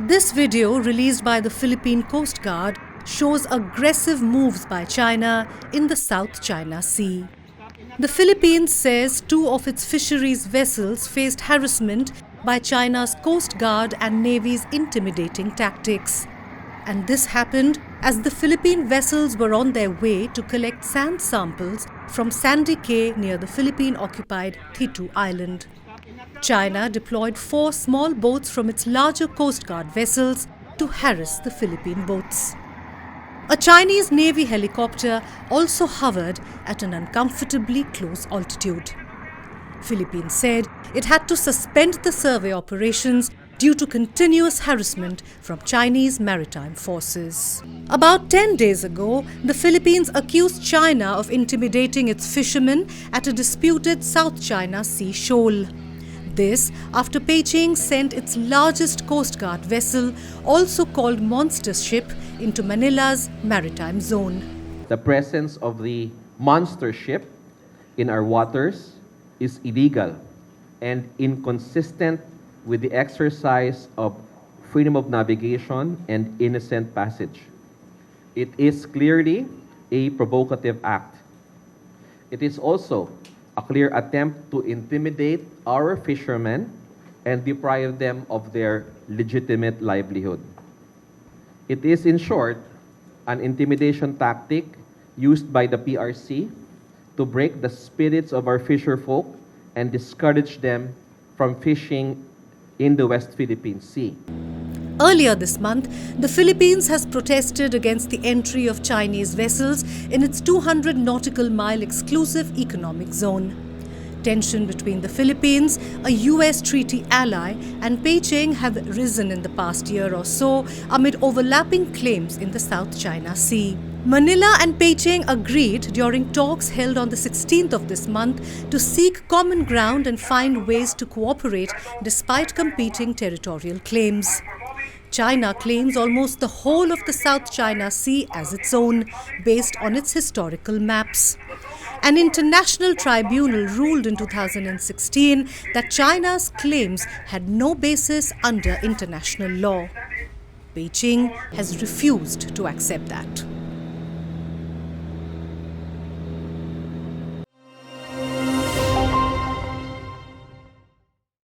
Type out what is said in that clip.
This video, released by the Philippine Coast Guard, shows aggressive moves by China in the South China Sea. The Philippines says two of its fisheries vessels faced harassment by China's Coast Guard and Navy's intimidating tactics. And this happened as the Philippine vessels were on their way to collect sand samples from Sandy Cay near the Philippine-occupied Thitu island. China deployed 4 small boats from its larger Coast Guard vessels to harass the Philippine boats. A Chinese Navy helicopter also hovered at an uncomfortably close altitude. Philippines said it had to suspend the survey operations due to continuous harassment from Chinese maritime forces. About 10 days ago, the Philippines accused China of intimidating its fishermen at a disputed South China Sea shoal. This after Beijing sent its largest Coast Guard vessel, also called Monster Ship, into Manila's maritime zone. The presence of the Monster Ship in our waters is illegal and inconsistent with the exercise of freedom of navigation and innocent passage. It is clearly a provocative act. It is also a clear attempt to intimidate our fishermen and deprive them of their legitimate livelihood. It is, in short, an intimidation tactic used by the PRC to break the spirits of our fisherfolk and discourage them from fishing in the West Philippine Sea. Earlier this month, the Philippines has protested against the entry of Chinese vessels in its 200 nautical mile exclusive economic zone. Tension between the Philippines, a US treaty ally, and Beijing have risen in the past year or so amid overlapping claims in the South China Sea. Manila and Beijing agreed during talks held on the 16th of this month to seek common ground and find ways to cooperate despite competing territorial claims. China claims almost the whole of the South China Sea as its own, based on its historical maps. An international tribunal ruled in 2016 that China's claims had no basis under international law. Beijing has refused to accept that.